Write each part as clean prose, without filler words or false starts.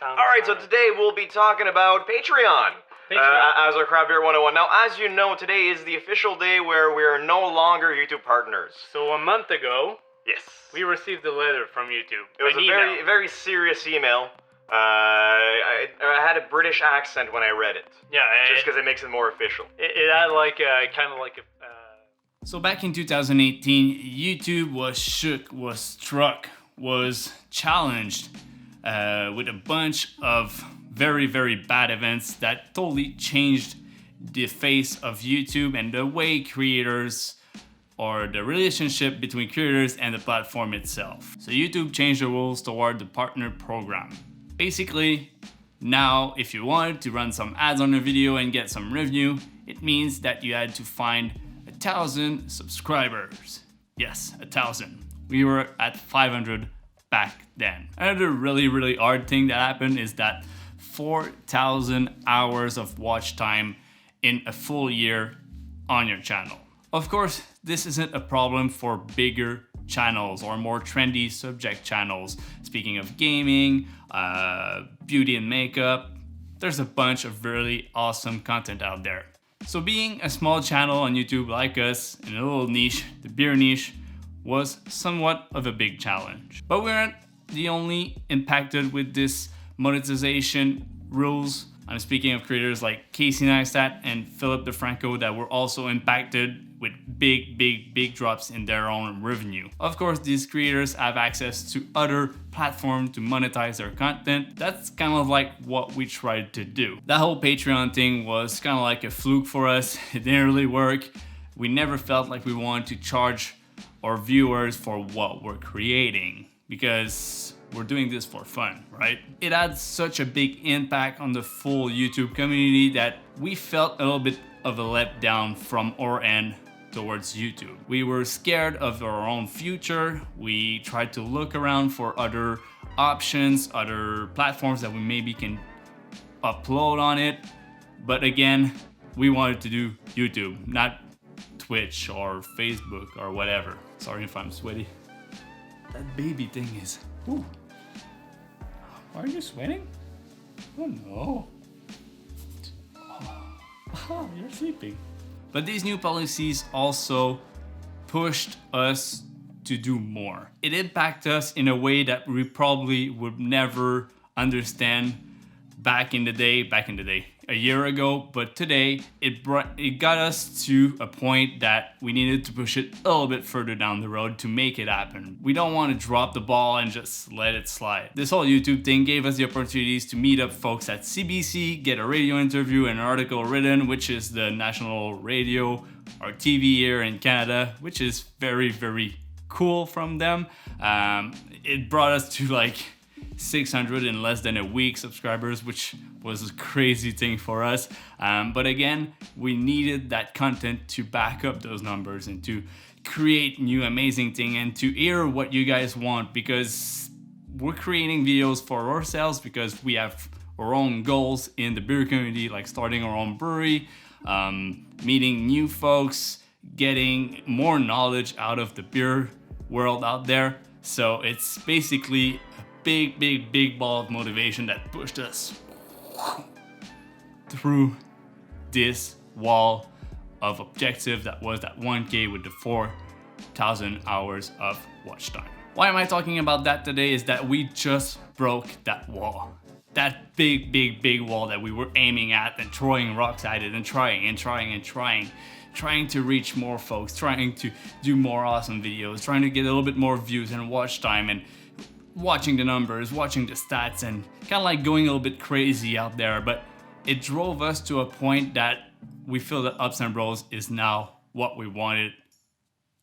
Alright, so today we'll be talking about Patreon. As our Craft Beer 101. Now, as you know, today is the official day where we are no longer YouTube partners. So a month ago, yes, we received a letter from YouTube. It was a very serious email. I had a British accent when I read it. Yeah, just because it makes it more official. It had like a kind of like a. So back in 2018, YouTube was shook, was struck, was challenged with a bunch of very, very bad events that totally changed the face of YouTube and the way creators, or the relationship between creators and the platform itself. So YouTube changed the rules toward the partner program. Basically, now if you wanted to run some ads on a video and get some revenue, it means that you had to find 1,000 subscribers. Yes, 1,000. We were at 500 back then. Another really, really hard thing that happened is that 4,000 hours of watch time in a full year on your channel. Of course, this isn't a problem for bigger channels or more trendy subject channels. Speaking of gaming, beauty and makeup, there's a bunch of really awesome content out there. So being a small channel on YouTube like us, in a little niche, the beer niche, was somewhat of a big challenge. But we weren't the only impacted with this monetization rules. I'm speaking of creators like Casey Neistat and Philip DeFranco that were also impacted with big drops in their own revenue. Of course, these creators have access to other platforms to monetize their content. That's kind of like what we tried to do. That whole Patreon thing was kind of like a fluke for us. It didn't really work. We never felt like we wanted to charge our viewers for what we're creating, because we're doing this for fun, right? It had such a big impact on the full YouTube community that we felt a little bit of a letdown from our end towards YouTube. We were scared of our own future. We tried to look around for other options, other platforms that we maybe can upload on it. But again, we wanted to do YouTube, not Twitch or Facebook or whatever. Sorry if I'm sweaty. That baby thing is... Ooh. Are you sweating? Oh no. Oh, you're sleeping. But these new policies also pushed us to do more. It impacted us in a way that we probably would never understand back in the day, a year ago, but today it got us to a point that we needed to push it a little bit further down the road to make it happen. We don't want to drop the ball and just let it slide. This whole YouTube thing gave us the opportunities to meet up folks at CBC, get a radio interview and an article written, which is the national radio or TV here in Canada, which is very, very cool from them. It brought us to like 600 in less than a week subscribers, which was a crazy thing for us. But again, we needed that content to back up those numbers and to create new amazing thing and to hear what you guys want, because we're creating videos for ourselves because we have our own goals in the beer community, like starting our own brewery, meeting new folks, getting more knowledge out of the beer world out there. So it's basically big ball of motivation that pushed us through this wall of objective that was that 1K with the 4,000 hours of watch time. Why am I talking about that today is that we just broke that wall. That big wall that we were aiming at and throwing rocks at it and trying to reach more folks, trying to do more awesome videos, trying to get a little bit more views and watch time and watching the numbers, watching the stats, and kind of like going a little bit crazy out there. But it drove us to a point that we feel that Ups and Bros is now what we wanted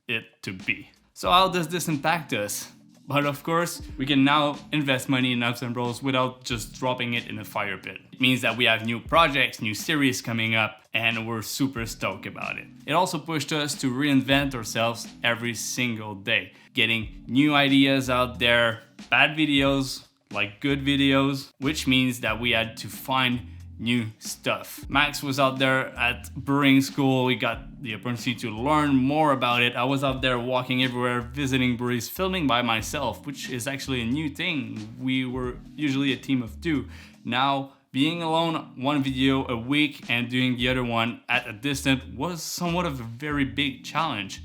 it to be. So how does this impact us? But of course, we can now invest money in Ups and Bros without just dropping it in a fire pit. It means that we have new projects, new series coming up, and we're super stoked about it. It also pushed us to reinvent ourselves every single day, getting new ideas out there, bad videos like good videos, which means that we had to find new stuff. Max was out there at brewing school. We got the opportunity to learn more about it. I was out there walking everywhere, visiting breweries, filming by myself, which is actually a new thing. We were usually a team of 2. Now, being alone, 1 video a week and doing the other one at a distance was somewhat of a very big challenge.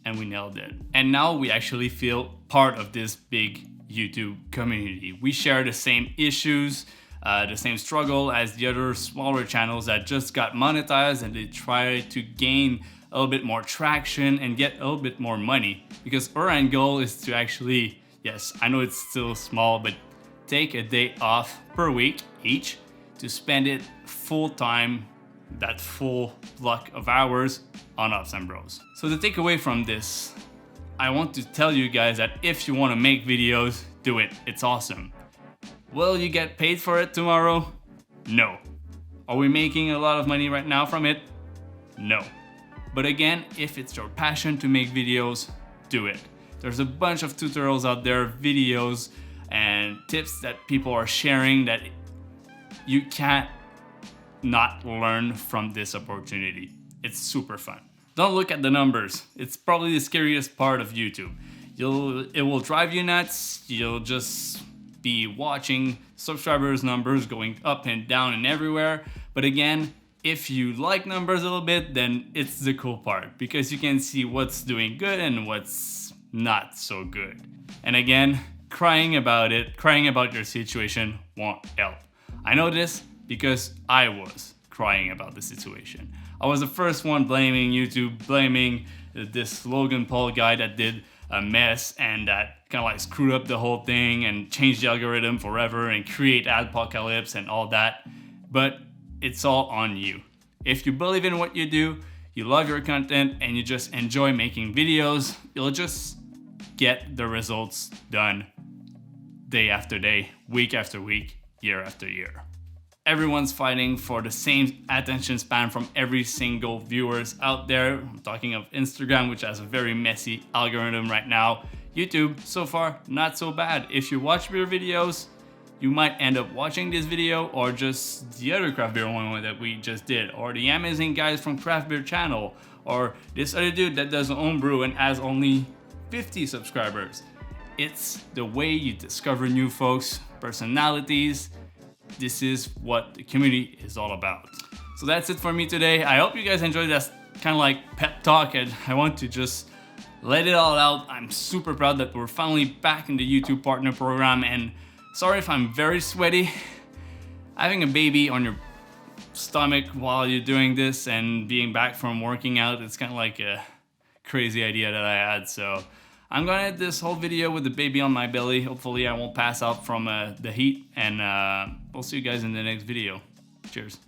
And we nailed it. And now we actually feel part of this big YouTube community. We share the same issues, the same struggle as the other smaller channels that just got monetized, and they try to gain a little bit more traction and get a little bit more money. Because our end goal is to actually, yes, I know it's still small, but take a day off per week each to spend it full time, that full block of hours on Ops and Bros. So the takeaway from this, I want to tell you guys that if you want to make videos, do it. It's awesome. Will you get paid for it tomorrow? No. Are we making a lot of money right now from it? No. But again, if it's your passion to make videos, do it. There's a bunch of tutorials out there, videos and tips that people are sharing that you can't not learn from this opportunity. It's super fun. Don't look at the numbers. It's probably the scariest part of YouTube. It will drive you nuts. You'll just be watching subscribers numbers going up and down and everywhere. But again, if you like numbers a little bit, then it's the cool part because you can see what's doing good and what's not so good. And again, crying about your situation won't help. I know this because I was crying about the situation. I was the first one blaming YouTube, blaming this Logan Paul guy that did a mess and that kind of like screwed up the whole thing and changed the algorithm forever and create adpocalypse and all that. But it's all on you. If you believe in what you do, you love your content, and you just enjoy making videos, you'll just get the results done day after day, week after week, year after year. Everyone's fighting for the same attention span from every single viewers out there. I'm talking of Instagram, which has a very messy algorithm right now. YouTube, so far, not so bad. If you watch beer videos, you might end up watching this video or just the other craft beer one that we just did, or the amazing guys from Craft Beer Channel, or this other dude that does home brew and has only 50 subscribers. It's the way you discover new folks, personalities. This is what the community is all about. So that's it for me today. I hope you guys enjoyed this kind of like pep talk, and I want to just let it all out. I'm super proud that we're finally back in the YouTube Partner Program, and sorry if I'm very sweaty. Having a baby on your stomach while you're doing this and being back from working out, it's kind of like a crazy idea that I had. So I'm gonna end this whole video with the baby on my belly. Hopefully I won't pass out from the heat, and we'll see you guys in the next video. Cheers.